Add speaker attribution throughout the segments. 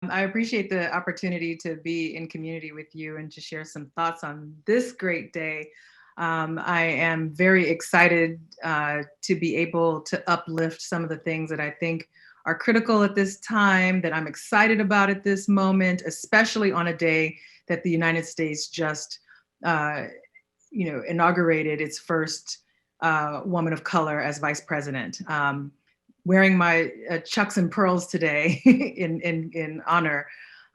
Speaker 1: I appreciate the opportunity to be in community with you and to share some thoughts on this great day. I am very excited to be able to uplift some of the things that I think are critical at this time, that I'm excited about at this moment, especially on a day that the United States just, uh, inaugurated its first woman of color as vice president. Wearing my chucks and pearls today in honor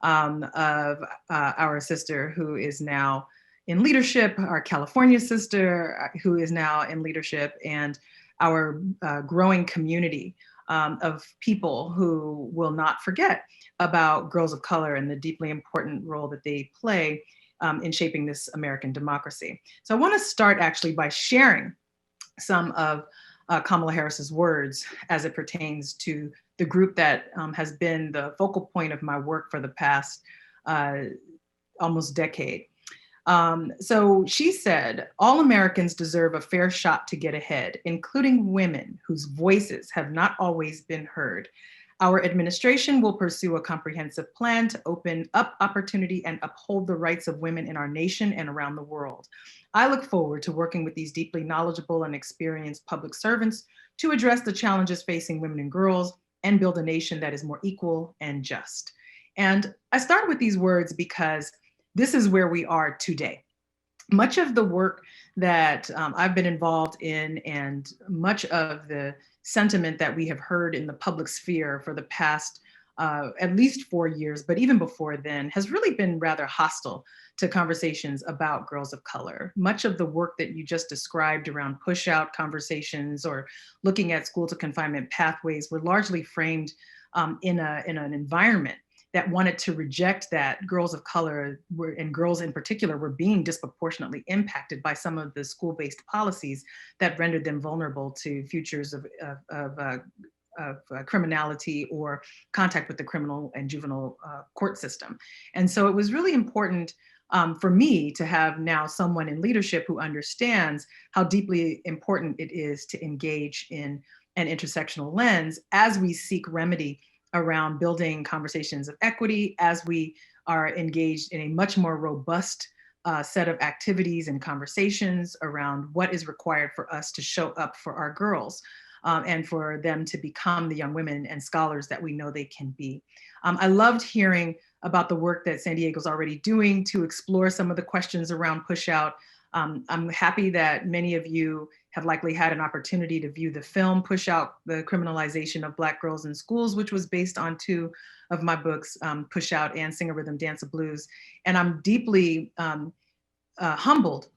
Speaker 1: of our sister who is now in leadership, our California sister who is now in leadership, and our growing community of people who will not forget about girls of color and the deeply important role that they play in shaping this American democracy. So I want to start actually by sharing some of Kamala Harris's words as it pertains to the group that has been the focal point of my work for the past almost decade. So she said, all Americans deserve a fair shot to get ahead, including women whose voices have not always been heard. Our administration will pursue a comprehensive plan to open up opportunity and uphold the rights of women in our nation and around the world. I look forward to working with these deeply knowledgeable and experienced public servants to address the challenges facing women and girls and build a nation that is more equal and just. And I start with these words because this is where we are today. Much of the work that I've been involved in, and much of the sentiment that we have heard in the public sphere for the past at least 4 years, but even before then, has really been rather hostile to conversations about girls of color. Much of the work that you just described around push out conversations or looking at school to confinement pathways were largely framed in an environment that wanted to reject that girls of color were, and girls in particular, were being disproportionately impacted by some of the school-based policies that rendered them vulnerable to futures of criminality or contact with the criminal and juvenile court system. And so it was really important for me to have now someone in leadership who understands how deeply important it is to engage in an intersectional lens as we seek remedy around building conversations of equity, as we are engaged in a much more robust set of activities and conversations around what is required for us to show up for our girls. And for them to become the young women and scholars that we know they can be. I loved hearing about the work that San Diego's already doing to explore some of the questions around push out. I'm happy that many of you have likely had an opportunity to view the film Push Out, the Criminalization of Black Girls in Schools, which was based on two of my books, Push Out and Sing a Rhythm, Dance a Blues. And I'm deeply humbled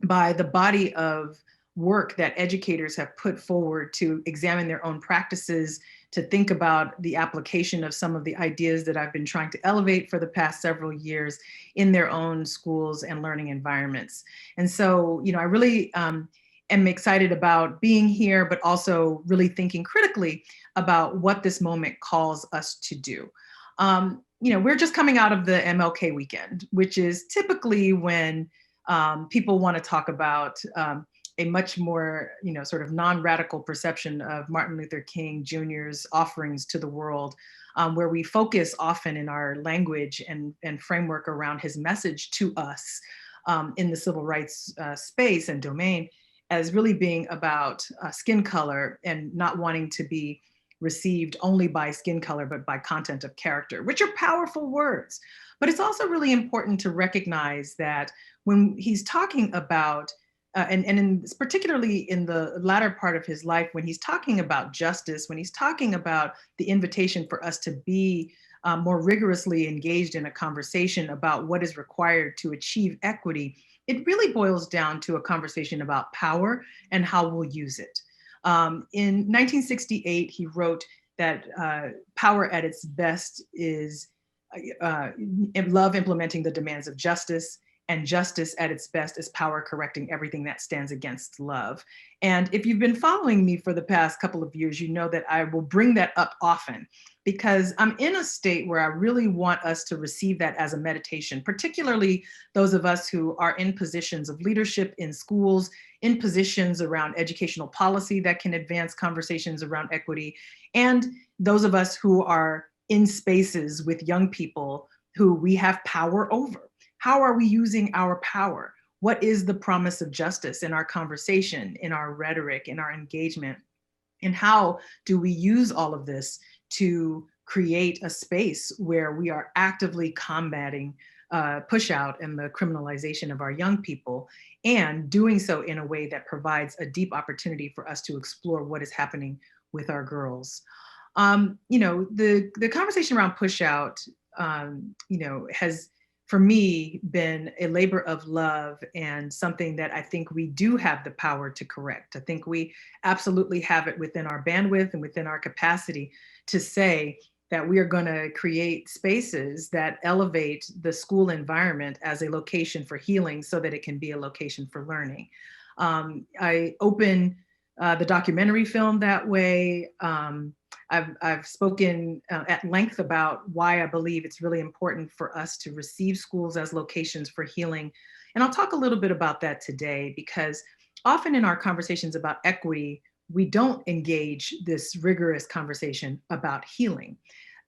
Speaker 1: by the body of work that educators have put forward to examine their own practices, to think about the application of some of the ideas that I've been trying to elevate for the past several years in their own schools and learning environments. And so, I really am excited about being here, but also really thinking critically about what this moment calls us to do. We're just coming out of the MLK weekend, which is typically when people want to talk about a much more, sort of non-radical perception of Martin Luther King Jr.'s offerings to the world, where we focus often in our language and framework around his message to us in the civil rights space and domain as really being about skin color and not wanting to be received only by skin color, but by content of character, which are powerful words. But it's also really important to recognize that when he's talking about particularly in the latter part of his life, when he's talking about justice, when he's talking about the invitation for us to be more rigorously engaged in a conversation about what is required to achieve equity, it really boils down to a conversation about power and how we'll use it. In 1968, he wrote that power at its best is love implementing the demands of justice, and justice at its best is power correcting everything that stands against love. And if you've been following me for the past couple of years, you know that I will bring that up often because I'm in a state where I really want us to receive that as a meditation, particularly those of us who are in positions of leadership in schools, in positions around educational policy that can advance conversations around equity, and those of us who are in spaces with young people who we have power over. How are we using our power? What is the promise of justice in our conversation, in our rhetoric, in our engagement? And how do we use all of this to create a space where we are actively combating push out and the criminalization of our young people, and doing so in a way that provides a deep opportunity for us to explore what is happening with our girls. The conversation around push out, has for me been a labor of love and something that I think we do have the power to correct. I think we absolutely have it within our bandwidth and within our capacity to say that we are going to create spaces that elevate the school environment as a location for healing so that it can be a location for learning. I open the documentary film that way. I've spoken at length about why I believe it's really important for us to receive schools as locations for healing. And I'll talk a little bit about that today, because often in our conversations about equity, we don't engage this rigorous conversation about healing.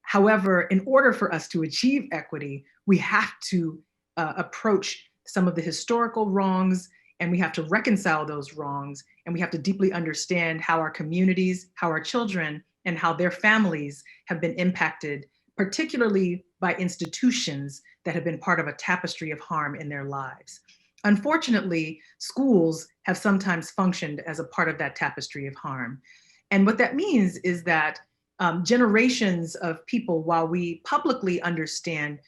Speaker 1: However, in order for us to achieve equity, we have to approach some of the historical wrongs, and we have to reconcile those wrongs, and we have to deeply understand how our communities, how our children, and how their families have been impacted, particularly by institutions that have been part of a tapestry of harm in their lives. Unfortunately, schools have sometimes functioned as a part of that tapestry of harm. And what that means is that generations of people, while we publicly understand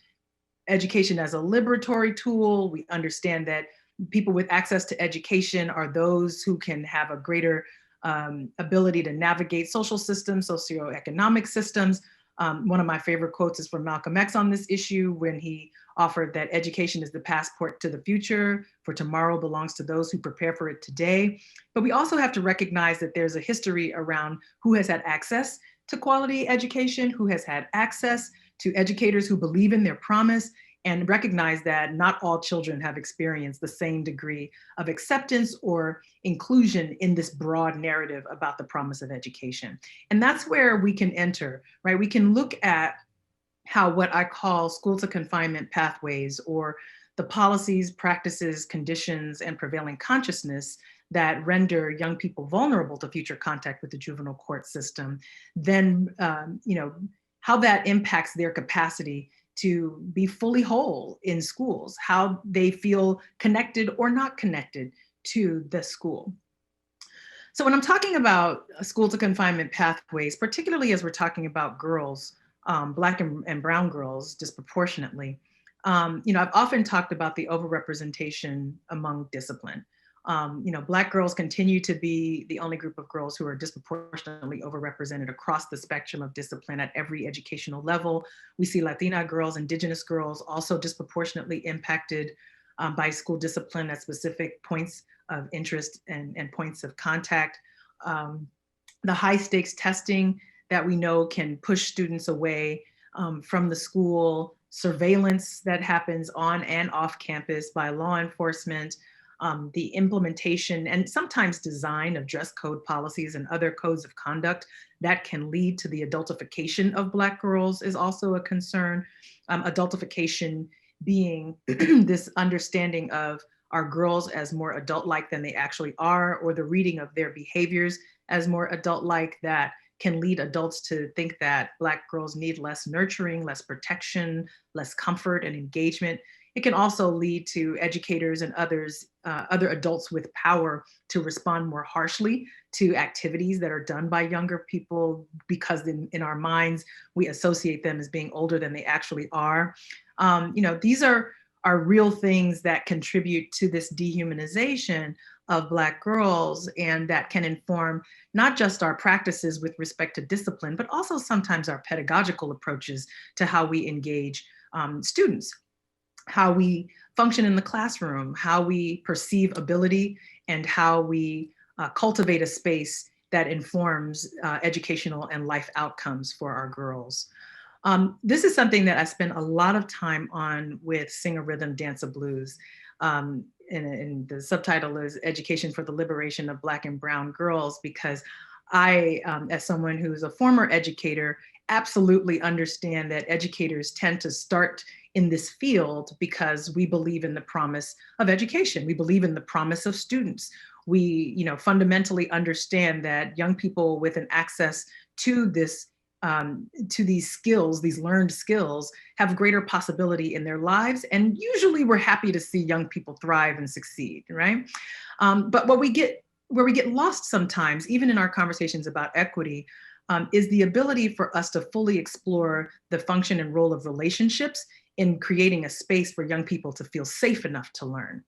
Speaker 1: education as a liberatory tool, we understand that people with access to education are those who can have a greater ability to navigate social systems, socioeconomic systems. One of my favorite quotes is from Malcolm X on this issue, when he offered that education is the passport to the future, for tomorrow belongs to those who prepare for it today. But we also have to recognize that there's a history around who has had access to quality education, who has had access to educators who believe in their promise, and recognize that not all children have experienced the same degree of acceptance or inclusion in this broad narrative about the promise of education. And that's where we can enter, right? We can look at how what I call school to confinement pathways, or the policies, practices, conditions, and prevailing consciousness that render young people vulnerable to future contact with the juvenile court system, then how that impacts their capacity to be fully whole in schools, how they feel connected or not connected to the school. So when I'm talking about school to confinement pathways, particularly as we're talking about girls, Black and brown girls disproportionately, I've often talked about the overrepresentation among discipline. Black girls continue to be the only group of girls who are disproportionately overrepresented across the spectrum of discipline at every educational level. We see Latina girls, Indigenous girls also disproportionately impacted by school discipline at specific points of interest and points of contact. The high stakes testing that we know can push students away from the school, surveillance that happens on and off campus by law enforcement, the implementation and sometimes design of dress code policies and other codes of conduct that can lead to the adultification of Black girls is also a concern. Adultification being this understanding of our girls as more adult-like than they actually are, or the reading of their behaviors as more adult-like, that can lead adults to think that Black girls need less nurturing, less protection, less comfort and engagement. It can also lead to educators and others, other adults with power, to respond more harshly to activities that are done by younger people, because in our minds, we associate them as being older than they actually are. These are real things that contribute to this dehumanization of Black girls, and that can inform not just our practices with respect to discipline, but also sometimes our pedagogical approaches to how we engage students, how we function in the classroom, how we perceive ability, and how we cultivate a space that informs educational and life outcomes for our girls. This is something that I spent a lot of time on with Sing a Rhythm, Dance a Blues. And the subtitle is Education for the Liberation of Black and Brown Girls, because I, as someone who's a former educator absolutely understand that educators tend to start in this field because we believe in the promise of education. We believe in the promise of students. We, fundamentally understand that young people with an access to this, to these skills, these learned skills, have greater possibility in their lives. And usually, we're happy to see young people thrive and succeed, right? But where we get lost sometimes, even in our conversations about equity, is the ability for us to fully explore the function and role of relationships in creating a space for young people to feel safe enough to learn.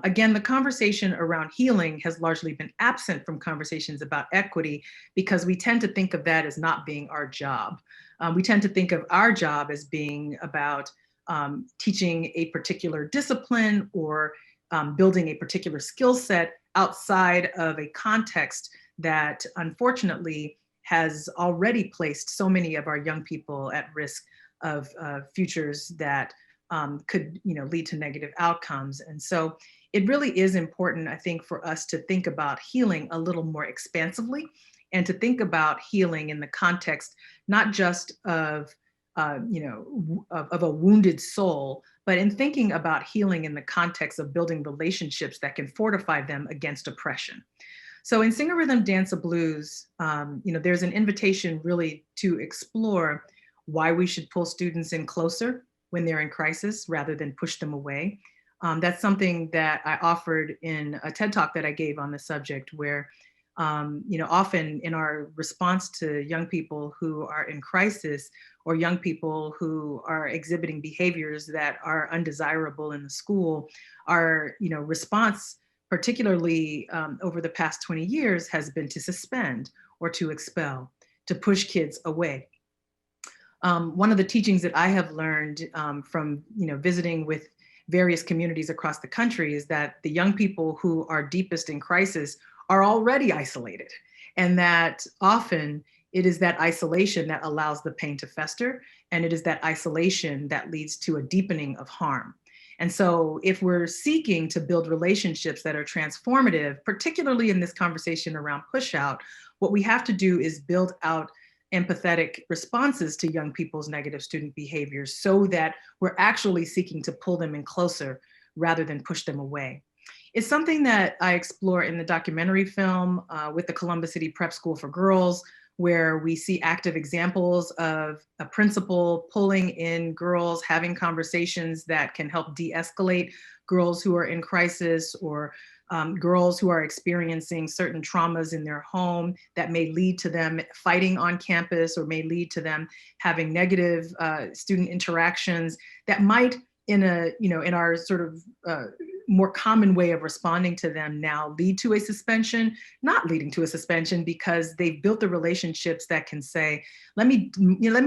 Speaker 1: Again, the conversation around healing has largely been absent from conversations about equity because we tend to think of that as not being our job. We tend to think of our job as being about teaching a particular discipline or building a particular skill set outside of a context that unfortunately has already placed so many of our young people at risk of futures that could lead to negative outcomes. And so it really is important, I think, for us to think about healing a little more expansively and to think about healing in the context not just of of a wounded soul, but in thinking about healing in the context of building relationships that can fortify them against oppression. So in Sing a Rhythm, Dance a Blues, there's an invitation really to explore why we should pull students in closer when they're in crisis rather than push them away. That's something that I offered in a TED Talk that I gave on the subject where, often in our response to young people who are in crisis or young people who are exhibiting behaviors that are undesirable in the school, our, response, particularly over the past 20 years, has been to suspend or to expel, to push kids away. One of the teachings that I have learned from visiting with various communities across the country is that the young people who are deepest in crisis are already isolated, and that often it is that isolation that allows the pain to fester, and it is that isolation that leads to a deepening of harm. And so if we're seeking to build relationships that are transformative, particularly in this conversation around push out, what we have to do is build out empathetic responses to young people's negative student behaviors so that we're actually seeking to pull them in closer rather than push them away. It's something that I explore in the documentary film with the Columbus City Prep School for Girls, where we see active examples of a principal pulling in girls, having conversations that can help de-escalate girls who are in crisis or girls who are experiencing certain traumas in their home that may lead to them fighting on campus or may lead to them having negative student interactions that might in our sort of more common way of responding to them now lead to a suspension, not leading to a suspension because they've built the relationships that can say, let me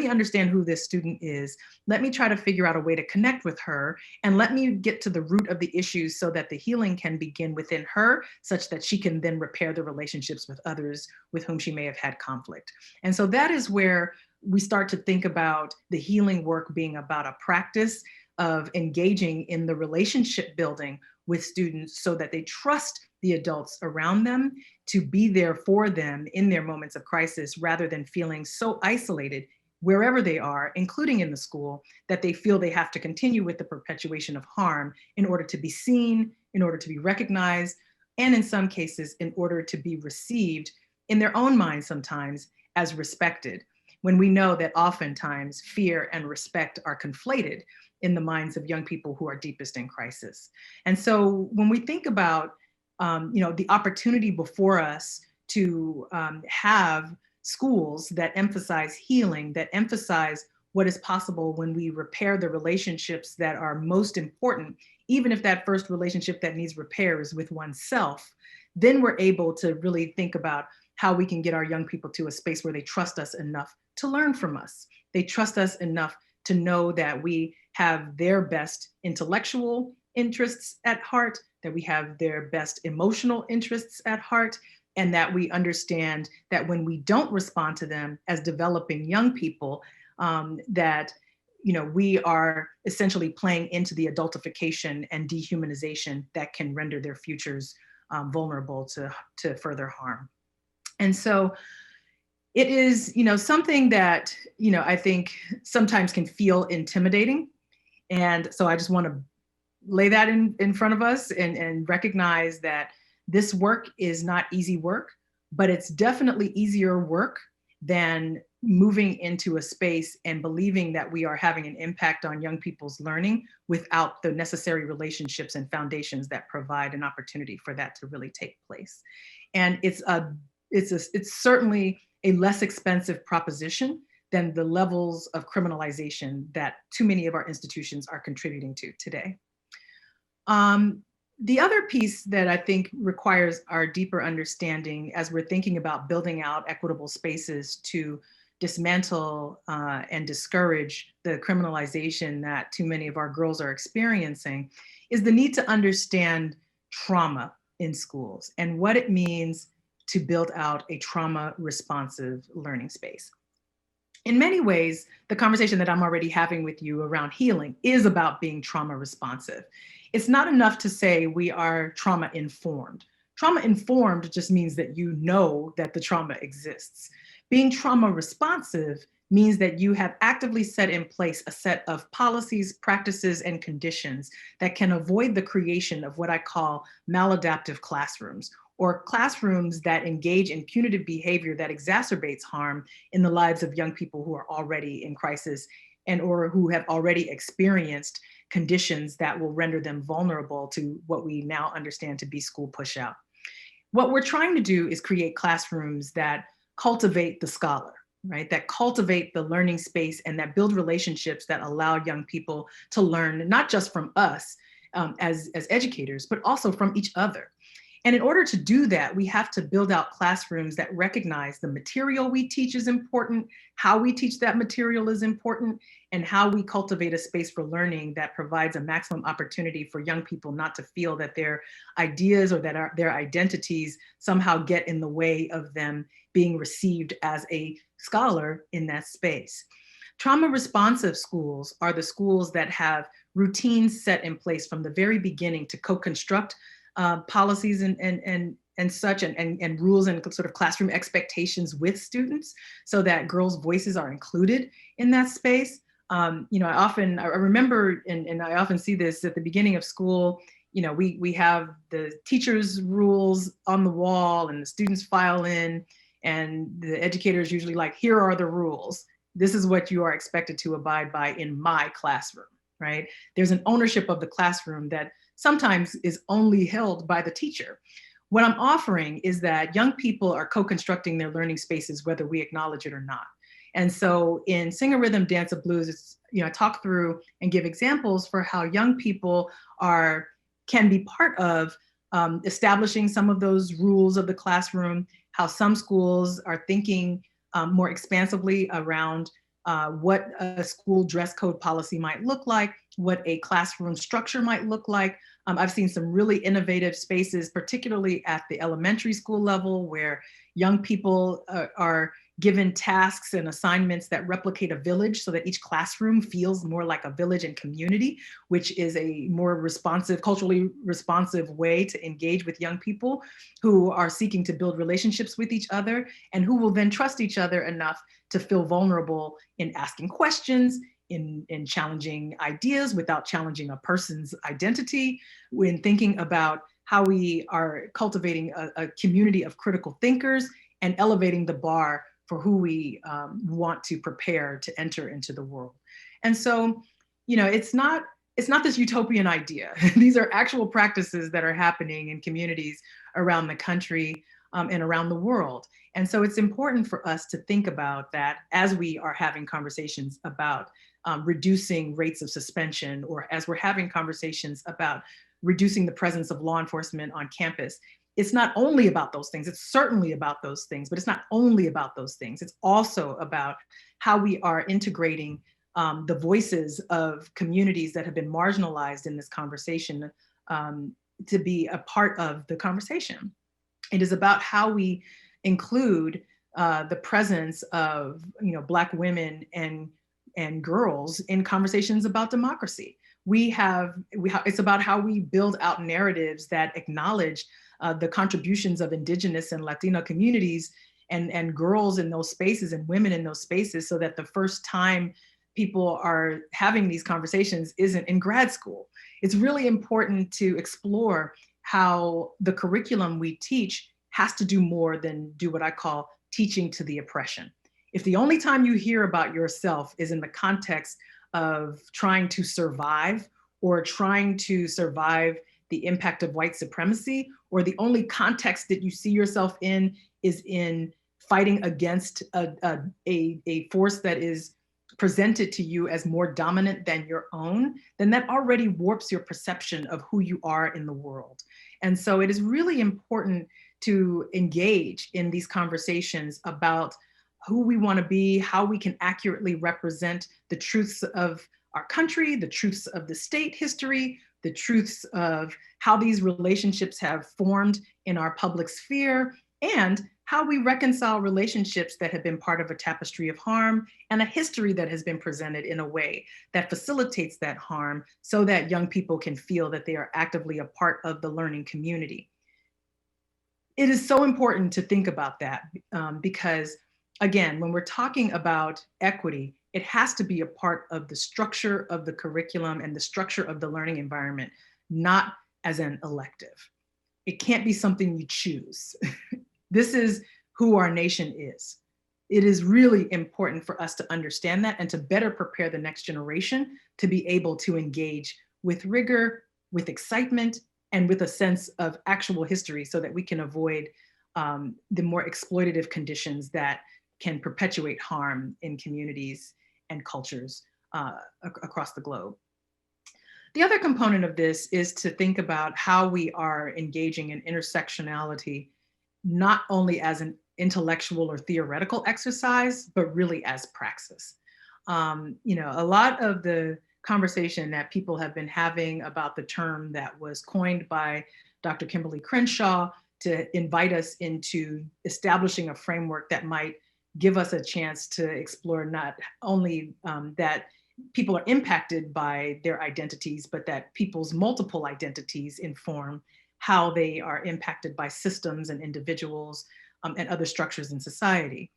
Speaker 1: understand who this student is. Let me try to figure out a way to connect with her and let me get to the root of the issues so that the healing can begin within her such that she can then repair the relationships with others with whom she may have had conflict. And so that is where we start to think about the healing work being about a practice of engaging in the relationship building with students so that they trust the adults around them to be there for them in their moments of crisis rather than feeling so isolated wherever they are, including in the school, that they feel they have to continue with the perpetuation of harm in order to be seen, in order to be recognized, and in some cases, in order to be received in their own minds sometimes as respected, when we know that oftentimes fear and respect are conflated in the minds of young people who are deepest in crisis. And so when we think about the opportunity before us to have schools that emphasize healing, that emphasize what is possible when we repair the relationships that are most important, even if that first relationship that needs repair is with oneself, then we're able to really think about how we can get our young people to a space where they trust us enough to learn from us. They trust us enough to know that we have their best intellectual interests at heart, that we have their best emotional interests at heart, and that we understand that when we don't respond to them as developing young people, that we are essentially playing into the adultification and dehumanization that can render their futures vulnerable to further harm. And so It is, something that, I think sometimes can feel intimidating. And so I just want to lay that in front of us and recognize that this work is not easy work, but it's definitely easier work than moving into a space and believing that we are having an impact on young people's learning without the necessary relationships and foundations that provide an opportunity for that to really take place. And it's certainly a less expensive proposition than the levels of criminalization that too many of our institutions are contributing to today. The other piece that I think requires our deeper understanding as we're thinking about building out equitable spaces to dismantle and discourage the criminalization that too many of our girls are experiencing is the need to understand trauma in schools and what it means to build out a trauma responsive learning space. In many ways, the conversation that I'm already having with you around healing is about being trauma responsive. It's not enough to say we are trauma informed. Trauma informed just means that you know that the trauma exists. Being trauma responsive means that you have actively set in place a set of policies, practices, and conditions that can avoid the creation of what I call maladaptive classrooms, or classrooms that engage in punitive behavior that exacerbates harm in the lives of young people who are already in crisis and or who have already experienced conditions that will render them vulnerable to what we now understand to be school pushout. What we're trying to do is create classrooms that cultivate the scholar, right? That cultivate the learning space and that build relationships that allow young people to learn, not just from us as educators, but also from each other. And in order to do that, we have to build out classrooms that recognize the material we teach is important, how we teach that material is important, and how we cultivate a space for learning that provides a maximum opportunity for young people not to feel that their ideas or that their identities somehow get in the way of them being received as a scholar in that space. Trauma responsive schools are the schools that have routines set in place from the very beginning to co-construct policies and such and rules and sort of classroom expectations with students so that girls' voices are included in that space. I remember and I often see this at the beginning of school. We have the teachers' rules on the wall and the students file in, and the educators usually like, here are the rules. This is what you are expected to abide by in my classroom, right? There's an ownership of the classroom that sometimes is only held by the teacher. What I'm offering is that young people are co-constructing their learning spaces, whether we acknowledge it or not. And so in Sing a Rhythm, Dance a Blues, it's, I talk through and give examples for how young people can be part of establishing some of those rules of the classroom, how some schools are thinking more expansively around what a school dress code policy might look like, what a classroom structure might look like. I've seen some really innovative spaces, particularly at the elementary school level, where young people are given tasks and assignments that replicate a village so that each classroom feels more like a village and community, which is a more responsive, culturally responsive way to engage with young people who are seeking to build relationships with each other and who will then trust each other enough to feel vulnerable in asking questions, in challenging ideas without challenging a person's identity, when thinking about how we are cultivating a community of critical thinkers and elevating the bar for who we want to prepare to enter into the world. And so, it's not this utopian idea. These are actual practices that are happening in communities around the country and around the world. And so it's important for us to think about that as we are having conversations about reducing rates of suspension, or as we're having conversations about reducing the presence of law enforcement on campus. It's not only about those things, it's certainly about those things, but it's not only about those things. It's also about how we are integrating the voices of communities that have been marginalized in this conversation to be a part of the conversation. It is about how we include the presence of Black women and girls in conversations about democracy. It's about how we build out narratives that acknowledge the contributions of Indigenous and Latino communities and girls in those spaces and women in those spaces, so that the first time people are having these conversations isn't in grad school. It's really important to explore how the curriculum we teach has to do more than do what I call teaching to the oppression. If the only time you hear about yourself is in the context of trying to survive or trying to survive the impact of white supremacy, or the only context that you see yourself in is in fighting against a force that is presented to you as more dominant than your own, then that already warps your perception of who you are in the world. And so it is really important to engage in these conversations about who we want to be, how we can accurately represent the truths of our country, the truths of the state history, the truths of how these relationships have formed in our public sphere, and how we reconcile relationships that have been part of a tapestry of harm and a history that has been presented in a way that facilitates that harm, so that young people can feel that they are actively a part of the learning community. It is so important to think about that because, again, when we're talking about equity, it has to be a part of the structure of the curriculum and the structure of the learning environment, not as an elective. It can't be something you choose. This is who our nation is. It is really important for us to understand that and to better prepare the next generation to be able to engage with rigor, with excitement, and with a sense of actual history, so that we can avoid the more exploitative conditions that can perpetuate harm in communities and cultures across the globe. The other component of this is to think about how we are engaging in intersectionality, not only as an intellectual or theoretical exercise, but really as praxis. A lot of the conversation that people have been having about the term that was coined by Dr. Kimberly Crenshaw to invite us into establishing a framework that might give us a chance to explore not only that people are impacted by their identities, but that people's multiple identities inform how they are impacted by systems and individuals and other structures in society.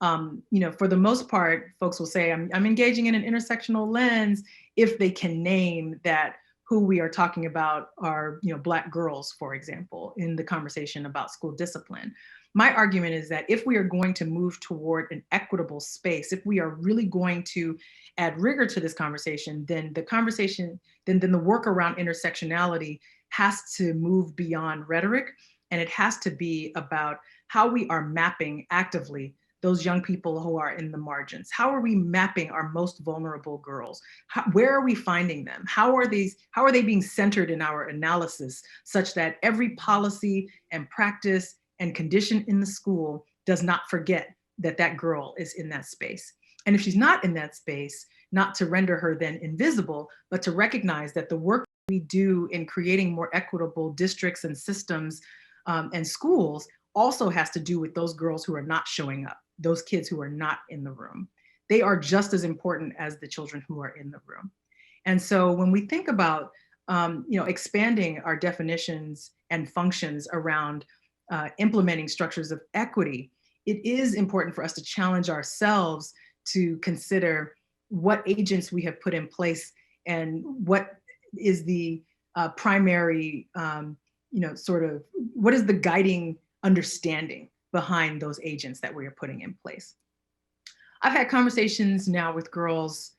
Speaker 1: For the most part, folks will say, I'm engaging in an intersectional lens if they can name that who we are talking about are, Black girls, for example, in the conversation about school discipline. My argument is that if we are going to move toward an equitable space, if we are really going to add rigor to this conversation, then the work around intersectionality has to move beyond rhetoric, and it has to be about how we are mapping actively those young people who are in the margins. How are we mapping our most vulnerable girls? Where are we finding them? How are they being centered in our analysis, such that every policy and practice and condition in the school does not forget that that girl is in that space? And if she's not in that space, not to render her then invisible, but to recognize that the work we do in creating more equitable districts and systems and schools also has to do with those girls who are not showing up, those kids who are not in the room. They are just as important as the children who are in the room. And so when we think about expanding our definitions and functions around implementing structures of equity, it is important for us to challenge ourselves to consider what agents we have put in place and what is the primary, what is the guiding understanding behind those agents that we are putting in place. I've had conversations now with girls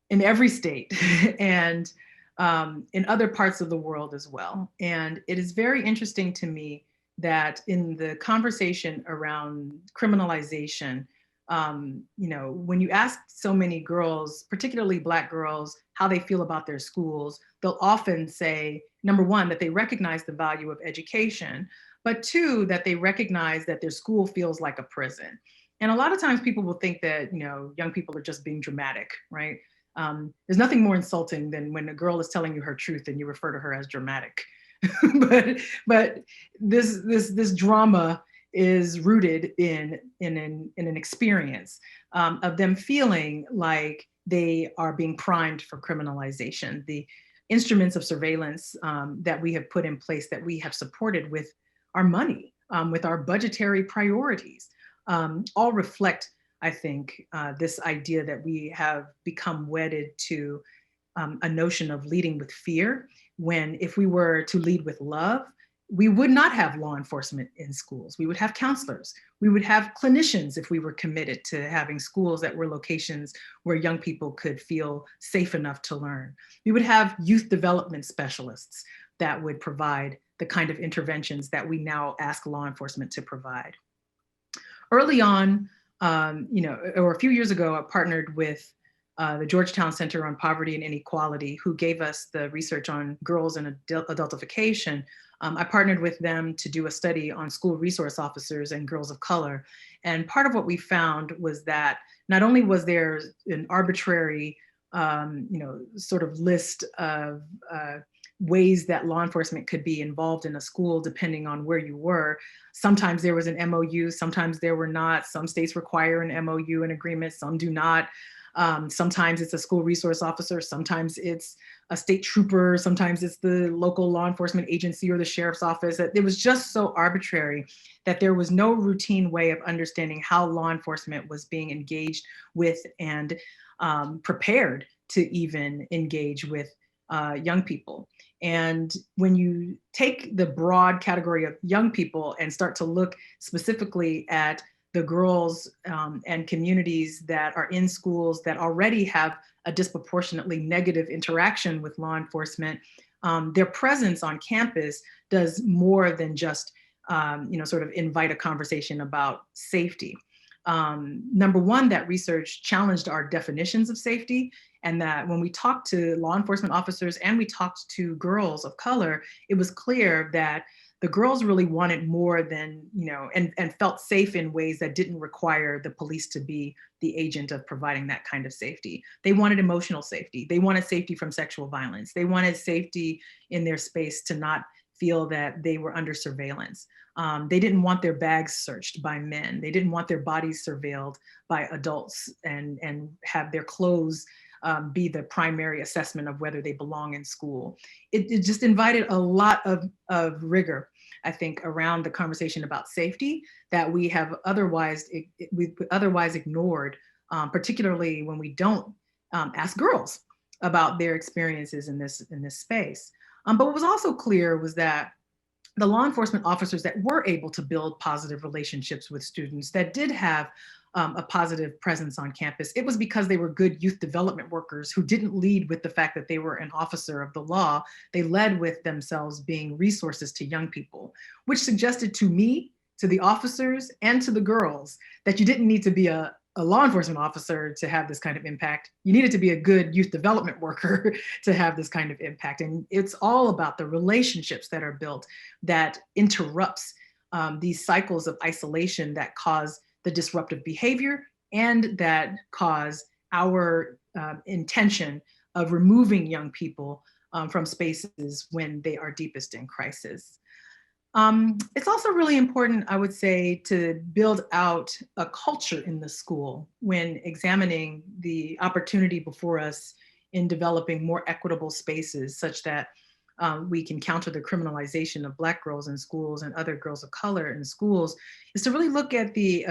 Speaker 1: in every state and in other parts of the world as well. And it is very interesting to me that in the conversation around criminalization, when you ask so many girls, particularly Black girls, how they feel about their schools, they'll often say, number one, that they recognize the value of education, but two, that they recognize that their school feels like a prison. And a lot of times people will think that, young people are just being dramatic, right? There's nothing more insulting than when a girl is telling you her truth and you refer to her as dramatic. but this drama is rooted in an experience of them feeling like they are being primed for criminalization. The instruments of surveillance that we have put in place, that we have supported with our money, with our budgetary priorities, all reflect, I think, this idea that we have become wedded to a notion of leading with fear, when if we were to lead with love, we would not have law enforcement in schools. We would have counselors. We would have clinicians if we were committed to having schools that were locations where young people could feel safe enough to learn. We would have youth development specialists that would provide the kind of interventions that we now ask law enforcement to provide. Early on, or a few years ago, I partnered with the Georgetown Center on Poverty and Inequality, who gave us the research on girls and adultification. I partnered with them to do a study on school resource officers and girls of color. And part of what we found was that not only was there an arbitrary, sort of list of ways that law enforcement could be involved in a school depending on where you were. Sometimes there was an MOU, sometimes there were not. Some states require an MOU, an agreement, some do not. Sometimes it's a school resource officer, sometimes it's a state trooper, sometimes it's the local law enforcement agency or the sheriff's office. It was just so arbitrary that there was no routine way of understanding how law enforcement was being engaged with and prepared to even engage with young people. And when you take the broad category of young people and start to look specifically at the girls and communities that are in schools that already have a disproportionately negative interaction with law enforcement, their presence on campus does more than just sort of invite a conversation about safety. Number one, that research challenged our definitions of safety, and that when we talked to law enforcement officers and we talked to girls of color, it was clear that the girls really wanted more than, and felt safe in ways that didn't require the police to be the agent of providing that kind of safety. They wanted emotional safety. They wanted safety from sexual violence. They wanted safety in their space to not feel that they were under surveillance. They didn't want their bags searched by men. They didn't want their bodies surveilled by adults and have their clothes be the primary assessment of whether they belong in school. It just invited a lot of rigor, I think, around the conversation about safety that we have otherwise ignored, particularly when we don't ask girls about their experiences in this space. But what was also clear was that the law enforcement officers that were able to build positive relationships with students, that did have a positive presence on campus, it was because they were good youth development workers who didn't lead with the fact that they were an officer of the law. They led with themselves being resources to young people, which suggested to me, to the officers, and to the girls that you didn't need to be a law enforcement officer to have this kind of impact. You needed to be a good youth development worker to have this kind of impact. And it's all about the relationships that are built that interrupts these cycles of isolation that cause the disruptive behavior and that cause our intention of removing young people from spaces when they are deepest in crisis. It's also really important, I would say, to build out a culture in the school when examining the opportunity before us in developing more equitable spaces such that we can counter the criminalization of Black girls in schools and other girls of color in schools, is to really look at the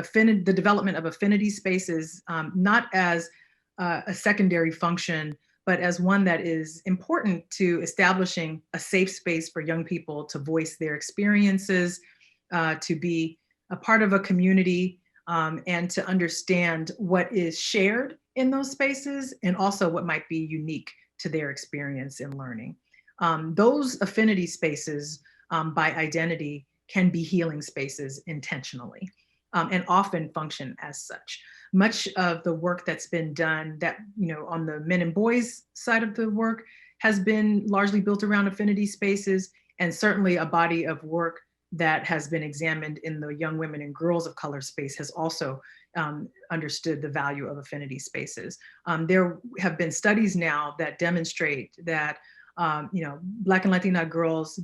Speaker 1: development of affinity spaces, not as a secondary function, but as one that is important to establishing a safe space for young people to voice their experiences, to be a part of a community, and to understand what is shared in those spaces and also what might be unique to their experience in learning. Those affinity spaces by identity can be healing spaces intentionally and often function as such. Much of the work that's been done that, on the men and boys side of the work has been largely built around affinity spaces, and certainly a body of work that has been examined in the young women and girls of color space has also understood the value of affinity spaces. There have been studies now that demonstrate that Black and Latina girls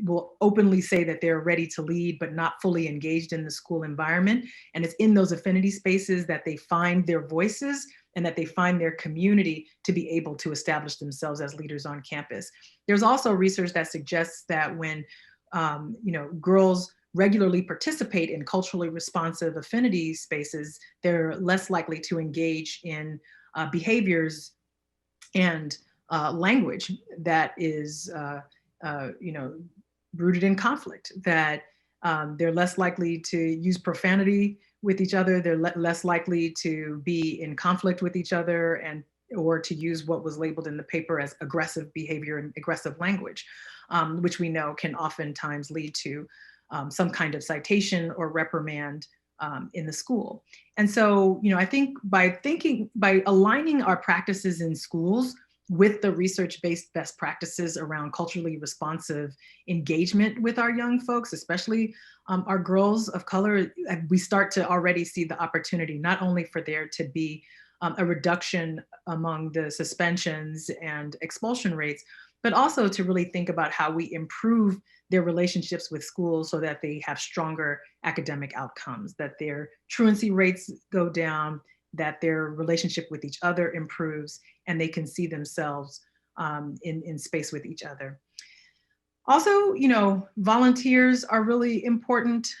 Speaker 1: will openly say that they're ready to lead, but not fully engaged in the school environment. And it's in those affinity spaces that they find their voices and that they find their community to be able to establish themselves as leaders on campus. There's also research that suggests that when girls regularly participate in culturally responsive affinity spaces, they're less likely to engage in behaviors and language that is, rooted in conflict, that they're less likely to use profanity with each other, they're less likely to be in conflict with each other, and or to use what was labeled in the paper as aggressive behavior and aggressive language, which we know can oftentimes lead to some kind of citation or reprimand in the school. And so, I think by aligning our practices in schools with the research-based best practices around culturally responsive engagement with our young folks, especially our girls of color, we start to already see the opportunity not only for there to be a reduction among the suspensions and expulsion rates, but also to really think about how we improve their relationships with schools so that they have stronger academic outcomes, that their truancy rates go down, that their relationship with each other improves, and they can see themselves in space with each other. Also, volunteers are really important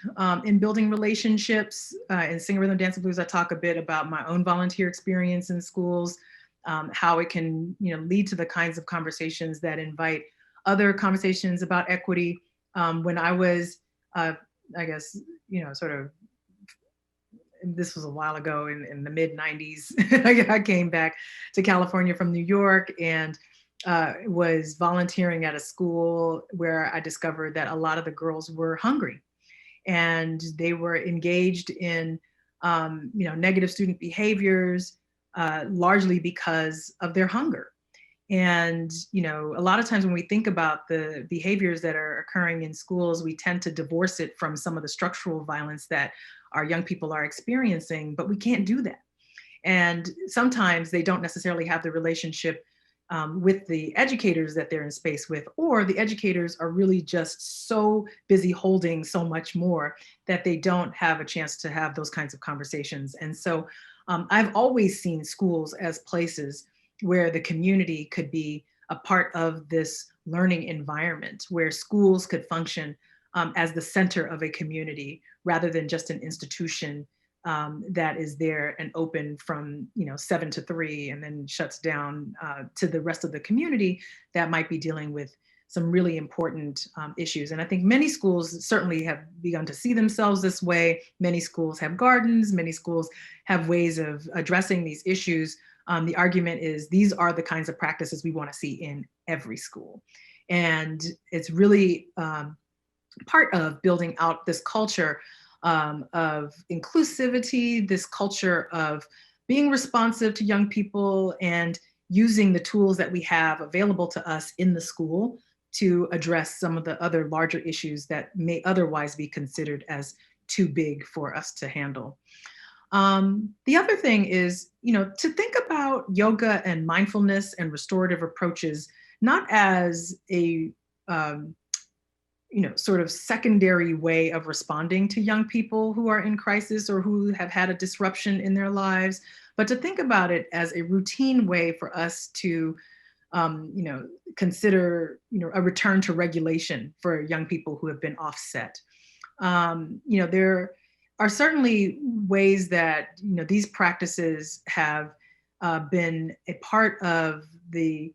Speaker 1: in building relationships. In Sing Rhythm Dance and Blues, I talk a bit about my own volunteer experience in schools, how it can lead to the kinds of conversations that invite other conversations about equity. When I was, I guess, sort of, this was a while ago in the mid 90s, I came back to California from New York and was volunteering at a school where I discovered that a lot of the girls were hungry and they were engaged in negative student behaviors, largely because of their hunger. And a lot of times when we think about the behaviors that are occurring in schools, we tend to divorce it from some of the structural violence that our young people are experiencing, but we can't do that. And sometimes they don't necessarily have the relationship with the educators that they're in space with, or the educators are really just so busy holding so much more that they don't have a chance to have those kinds of conversations. And so I've always seen schools as places where the community could be a part of this learning environment, where schools could function as the center of a community rather than just an institution that is there and open from 7 to 3 and then shuts down to the rest of the community that might be dealing with some really important issues. And I think many schools certainly have begun to see themselves this way. Many schools have gardens, many schools have ways of addressing these issues. The argument is these are the kinds of practices we want to see in every school. And it's really part of building out this culture of inclusivity, this culture of being responsive to young people and using the tools that we have available to us in the school to address some of the other larger issues that may otherwise be considered as too big for us to handle. The other thing is, to think about yoga and mindfulness and restorative approaches, not as a sort of secondary way of responding to young people who are in crisis or who have had a disruption in their lives, but to think about it as a routine way for us to, consider, a return to regulation for young people who have been offset. There are certainly ways that, these practices have been a part of the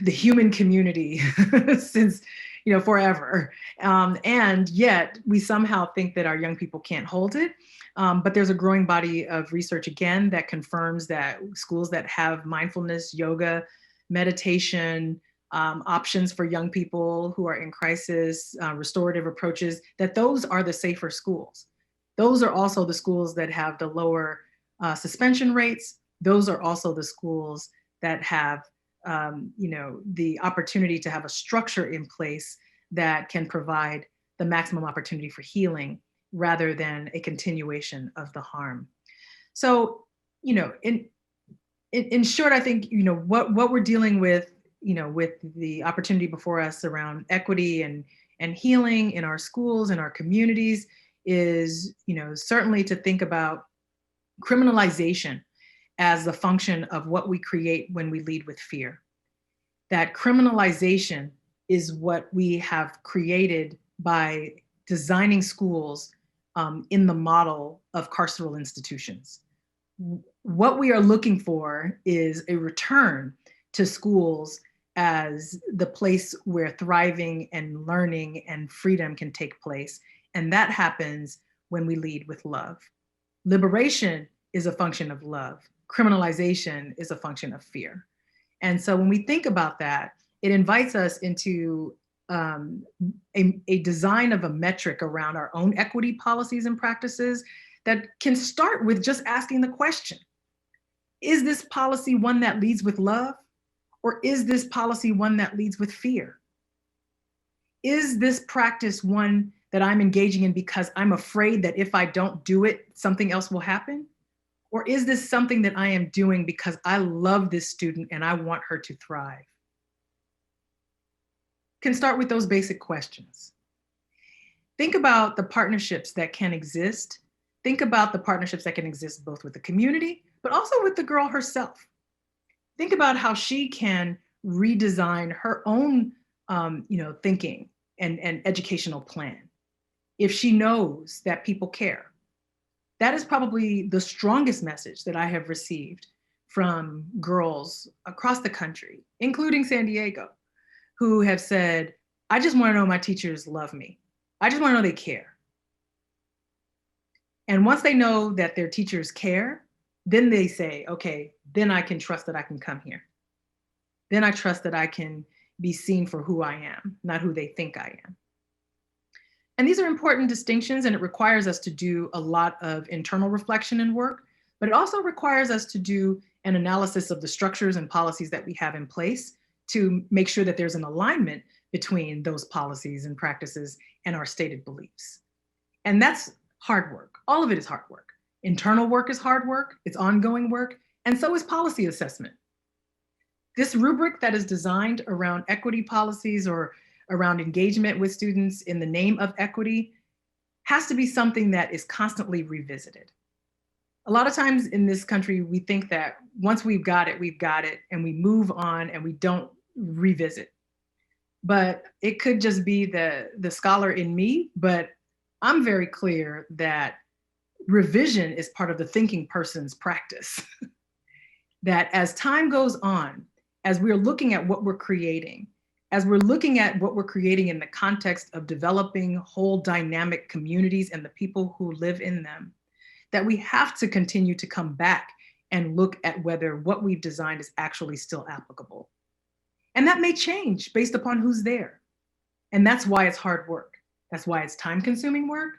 Speaker 1: human community since forever. And yet we somehow think that our young people can't hold it. But there's a growing body of research, again, that confirms that schools that have mindfulness, yoga, meditation, options for young people who are in crisis, restorative approaches, that those are the safer schools. Those are also the schools that have the lower suspension rates. Those are also the schools that have the opportunity to have a structure in place that can provide the maximum opportunity for healing rather than a continuation of the harm. So, in short, I think, what we're dealing with, with the opportunity before us around equity and healing in our schools and our communities is, certainly to think about criminalization as the function of what we create when we lead with fear. That criminalization is what we have created by designing schools in the model of carceral institutions. What we are looking for is a return to schools as the place where thriving and learning and freedom can take place. And that happens when we lead with love. Liberation is a function of love. Criminalization is a function of fear. And so when we think about that, it invites us into a design of a metric around our own equity policies and practices that can start with just asking the question, is this policy one that leads with love? Or is this policy one that leads with fear? Is this practice one that I'm engaging in because I'm afraid that if I don't do it, something else will happen? Or is this something that I am doing because I love this student and I want her to thrive? Can start with those basic questions. Think about the partnerships that can exist. Think about the partnerships that can exist both with the community, but also with the girl herself. Think about how she can redesign her own thinking and educational plan if she knows that people care. That is probably the strongest message that I have received from girls across the country, including San Diego, who have said, I just want to know my teachers love me. I just want to know they care. And once they know that their teachers care, then they say, okay, then I can trust that I can come here. Then I trust that I can be seen for who I am, not who they think I am. And these are important distinctions, and it requires us to do a lot of internal reflection and work, but it also requires us to do an analysis of the structures and policies that we have in place to make sure that there's an alignment between those policies and practices and our stated beliefs. And that's hard work. All of it is hard work. Internal work is hard work, it's ongoing work, and so is policy assessment. This rubric that is designed around equity policies or around engagement with students in the name of equity has to be something that is constantly revisited. A lot of times in this country, we think that once we've got it, and we move on and we don't revisit. But it could just be the scholar in me, but I'm very clear that revision is part of the thinking person's practice. That as time goes on, as we're looking at what we're creating, as we're looking at what we're creating in the context of developing whole dynamic communities and the people who live in them, that we have to continue to come back and look at whether what we've designed is actually still applicable. And that may change based upon who's there. And that's why it's hard work. That's why it's time-consuming work,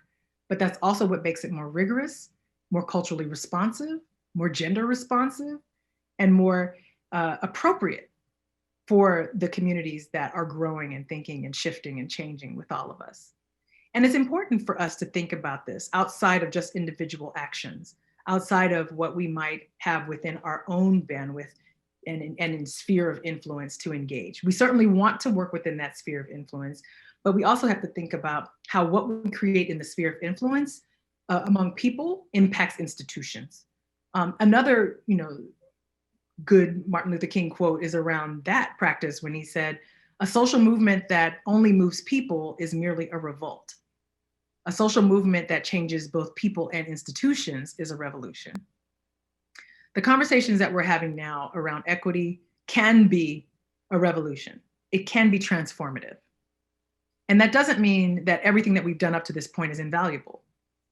Speaker 1: but that's also what makes it more rigorous, more culturally responsive, more gender responsive, and more appropriate for the communities that are growing and thinking and shifting and changing with all of us. And it's important for us to think about this outside of just individual actions, outside of what we might have within our own bandwidth and in sphere of influence to engage. We certainly want to work within that sphere of influence, but we also have to think about how what we create in the sphere of influence among people impacts institutions. Another, good Martin Luther King quote is around that practice when he said, a social movement that only moves people is merely a revolt. A social movement that changes both people and institutions is a revolution. The conversations that we're having now around equity can be a revolution. It can be transformative. And that doesn't mean that everything that we've done up to this point is invaluable.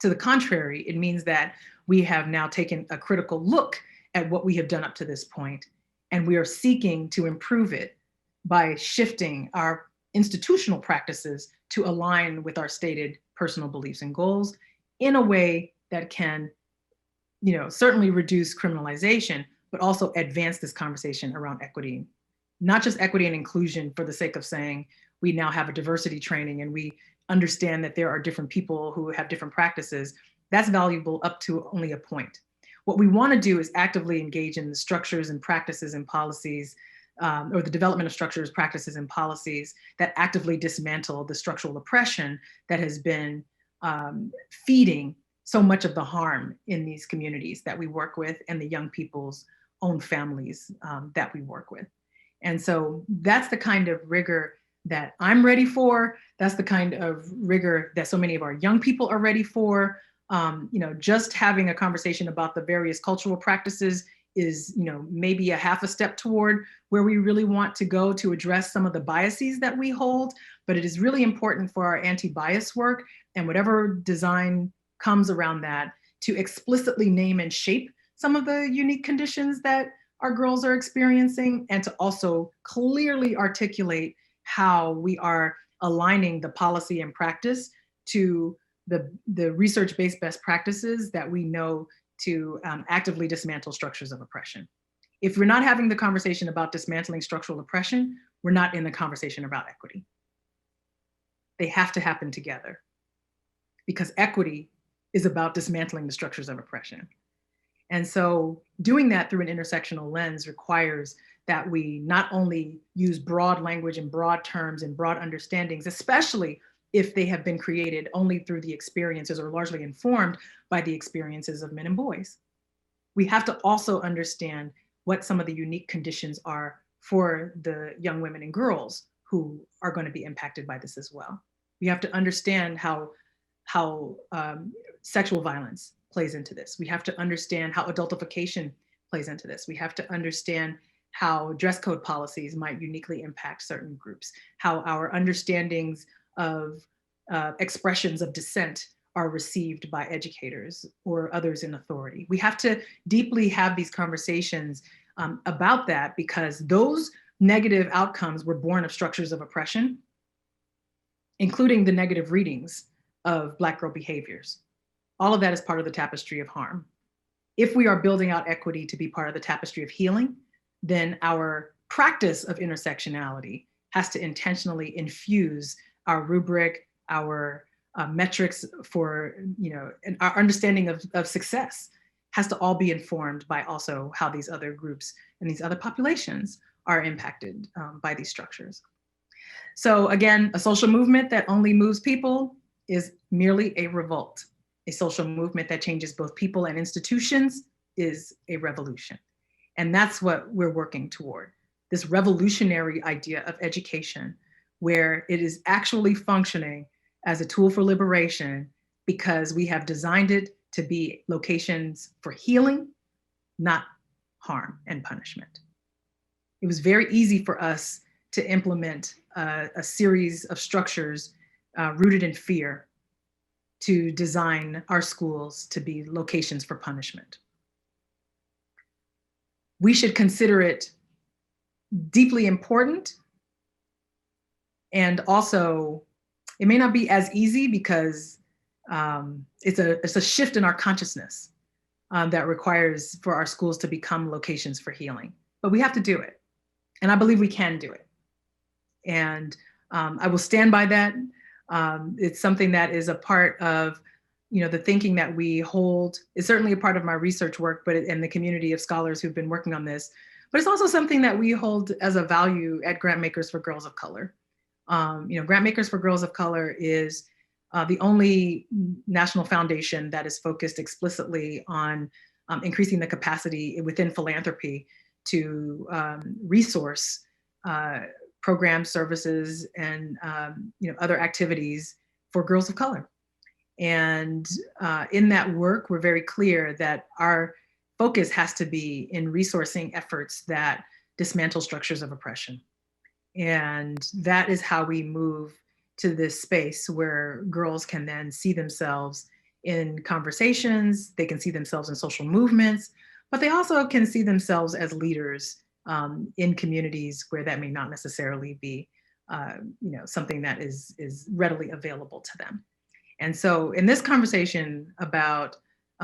Speaker 1: To the contrary, it means that we have now taken a critical look at what we have done up to this point, and we are seeking to improve it by shifting our institutional practices to align with our stated personal beliefs and goals in a way that can, certainly reduce criminalization, but also advance this conversation around equity. Not just equity and inclusion for the sake of saying we now have a diversity training and we understand that there are different people who have different practices. That's valuable up to only a point. What we want to do is actively engage in the structures and practices and policies, or the development of structures, practices, and policies that actively dismantle the structural oppression that has been feeding so much of the harm in these communities that we work with and the young people's own families that we work with. And so that's the kind of rigor that I'm ready for. That's the kind of rigor that so many of our young people are ready for. Just having a conversation about the various cultural practices is, maybe a half a step toward where we really want to go to address some of the biases that we hold. But it is really important for our anti-bias work and whatever design comes around that to explicitly name and shape some of the unique conditions that our girls are experiencing, and to also clearly articulate how we are aligning the policy and practice to the research-based best practices that we know to actively dismantle structures of oppression. If we're not having the conversation about dismantling structural oppression, we're not in the conversation about equity. They have to happen together, because equity is about dismantling the structures of oppression. And so doing that through an intersectional lens requires that we not only use broad language and broad terms and broad understandings, especially if they have been created only through the experiences or largely informed by the experiences of men and boys. We have to also understand what some of the unique conditions are for the young women and girls who are going to be impacted by this as well. We have to understand how sexual violence plays into this. We have to understand how adultification plays into this. We have to understand how dress code policies might uniquely impact certain groups, how our understandings of expressions of dissent are received by educators or others in authority. We have to deeply have these conversations about that, because those negative outcomes were born of structures of oppression, including the negative readings of Black girl behaviors. All of that is part of the tapestry of harm. If we are building out equity to be part of the tapestry of healing, then our practice of intersectionality has to intentionally infuse our rubric, our metrics for, and our understanding of success has to all be informed by also how these other groups and these other populations are impacted by these structures. So again, a social movement that only moves people is merely a revolt. A social movement that changes both people and institutions is a revolution. And that's what we're working toward, this revolutionary idea of education, where it is actually functioning as a tool for liberation because we have designed it to be locations for healing, not harm and punishment. It was very easy for us to implement a series of structures rooted in fear to design our schools to be locations for punishment. We should consider it deeply important, and also it may not be as easy because it's a shift in our consciousness that requires for our schools to become locations for healing. But we have to do it, and I believe we can do it. And I will stand by that. It's something that is a part of, the thinking that we hold. It's certainly a part of my research work, but in the community of scholars who've been working on this. But it's also something that we hold as a value at Grantmakers for Girls of Color. Grantmakers for Girls of Color is the only national foundation that is focused explicitly on increasing the capacity within philanthropy to resource programs, services, and other activities for girls of color. And in that work, we're very clear that our focus has to be in resourcing efforts that dismantle structures of oppression. And that is how we move to this space where girls can then see themselves in conversations, they can see themselves in social movements, but they also can see themselves as leaders in communities where that may not necessarily be something that is readily available to them. And so in this conversation about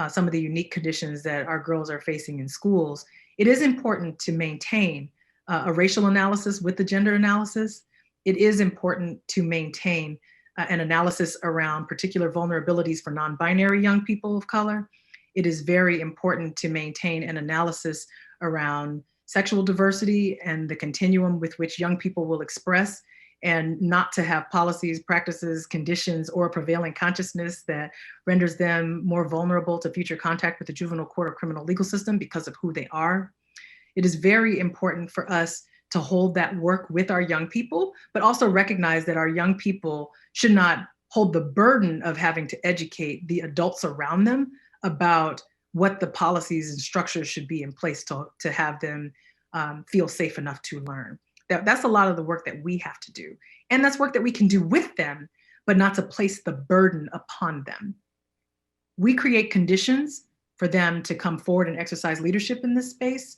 Speaker 1: some of the unique conditions that our girls are facing in schools, it is important to maintain a racial analysis with the gender analysis. It is important to maintain an analysis around particular vulnerabilities for non-binary young people of color. It is very important to maintain an analysis around sexual diversity and the continuum with which young people will express, and not to have policies, practices, conditions, or a prevailing consciousness that renders them more vulnerable to future contact with the juvenile court or criminal legal system because of who they are. It is very important for us to hold that work with our young people, but also recognize that our young people should not hold the burden of having to educate the adults around them about what the policies and structures should be in place to have them feel safe enough to learn. That's a lot of the work that we have to do. And that's work that we can do with them, but not to place the burden upon them. We create conditions for them to come forward and exercise leadership in this space.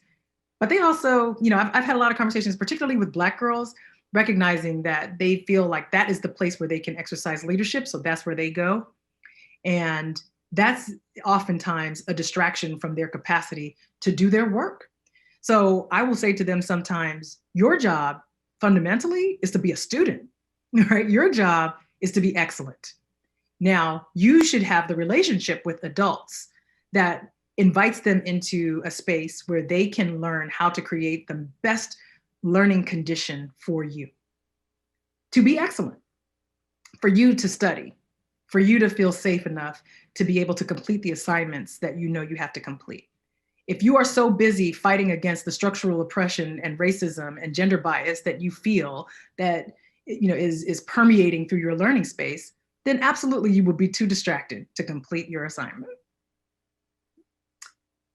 Speaker 1: But they also, I've had a lot of conversations, particularly with Black girls, recognizing that they feel like that is the place where they can exercise leadership. So that's where they go. And that's oftentimes a distraction from their capacity to do their work. So I will say to them sometimes, your job fundamentally is to be a student, right? Your job is to be excellent. Now, you should have the relationship with adults that invites them into a space where they can learn how to create the best learning condition for you to be excellent, for you to study, for you to feel safe enough to be able to complete the assignments that you know you have to complete. If you are so busy fighting against the structural oppression and racism and gender bias that you feel that is permeating through your learning space, then absolutely you will be too distracted to complete your assignment.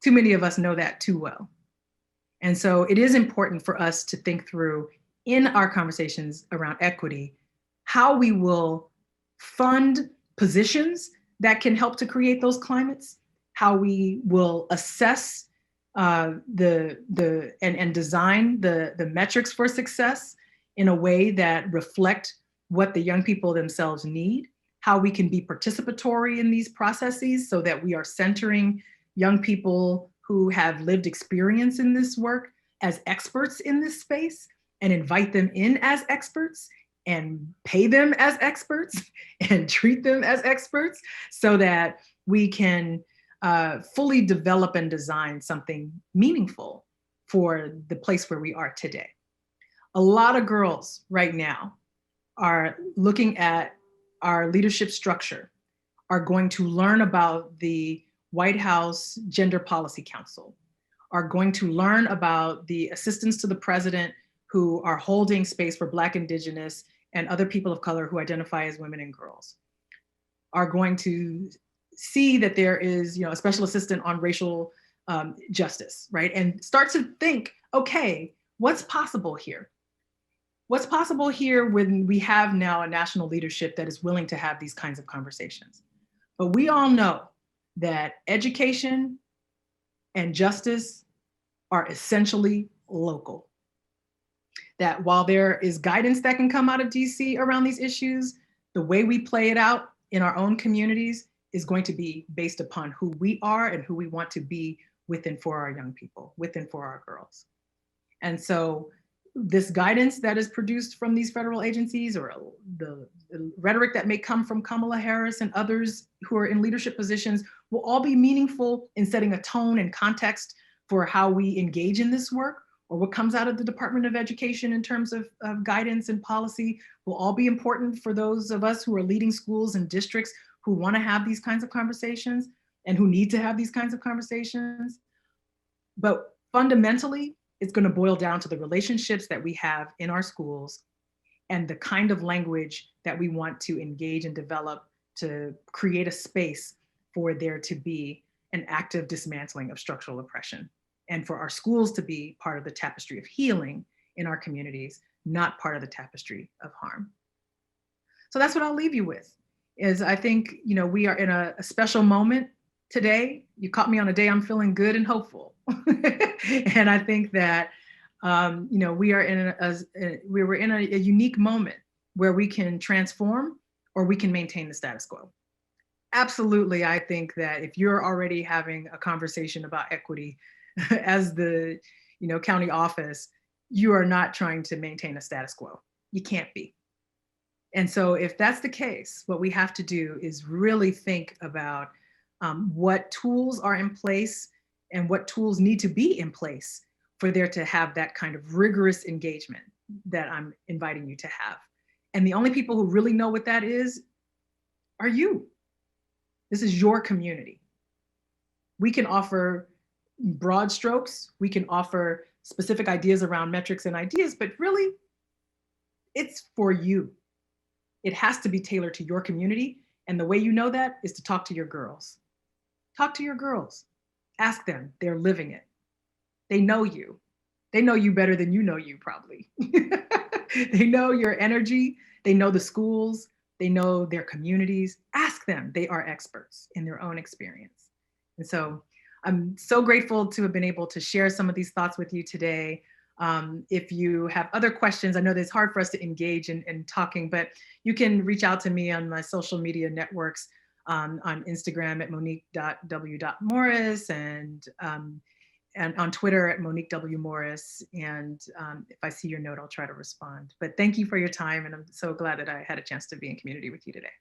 Speaker 1: Too many of us know that too well. And so it is important for us to think through in our conversations around equity, how we will fund positions that can help to create those climates, how we will assess and design the metrics for success in a way that reflect what the young people themselves need, how we can be participatory in these processes so that we are centering young people who have lived experience in this work as experts in this space and invite them in as experts and pay them as experts and treat them as experts so that we can fully develop and design something meaningful for the place where we are today. A lot of girls right now are looking at our leadership structure, are going to learn about the White House Gender Policy Council, are going to learn about the assistants to the president who are holding space for Black, Indigenous, and other people of color who identify as women and girls, are going to see that there is a special assistant on racial justice, right? And start to think, okay, what's possible here? What's possible here when we have now a national leadership that is willing to have these kinds of conversations? But we all know that education and justice are essentially local. That while there is guidance that can come out of DC around these issues, the way we play it out in our own communities is going to be based upon who we are and who we want to be with and for our young people, with and for our girls. And so this guidance that is produced from these federal agencies, or the rhetoric that may come from Kamala Harris and others who are in leadership positions, will all be meaningful in setting a tone and context for how we engage in this work, or what comes out of the Department of Education in terms of guidance and policy will all be important for those of us who are leading schools and districts who want to have these kinds of conversations and who need to have these kinds of conversations. But fundamentally, it's going to boil down to the relationships that we have in our schools and the kind of language that we want to engage and develop to create a space for there to be an active dismantling of structural oppression, and for our schools to be part of the tapestry of healing in our communities, not part of the tapestry of harm. So that's what I'll leave you with, is I think, we are in a special moment today. You caught me on a day I'm feeling good and hopeful. And I think that, we are in a unique moment where we can transform or we can maintain the status quo. Absolutely, I think that if you're already having a conversation about equity as the county office, you are not trying to maintain a status quo. You can't be. And so if that's the case, what we have to do is really think about what tools are in place and what tools need to be in place for there to have that kind of rigorous engagement that I'm inviting you to have. And the only people who really know what that is are you. This is your community. We can offer broad strokes. We can offer specific ideas around metrics and ideas, but really it's for you. It has to be tailored to your community. And the way you know that is to talk to your girls. Talk to your girls. Ask them. They're living it. They know you. They know you better than you know you, probably. They know your energy. They know the schools. They know their communities. Ask them. They are experts in their own experience. And so I'm so grateful to have been able to share some of these thoughts with you today. If you have other questions, I know that it's hard for us to engage in talking, but you can reach out to me on my social media networks, on Instagram at monique.w.morris, and on Twitter at Monique W. Morris. And if I see your note, I'll try to respond. But thank you for your time. And I'm so glad that I had a chance to be in community with you today.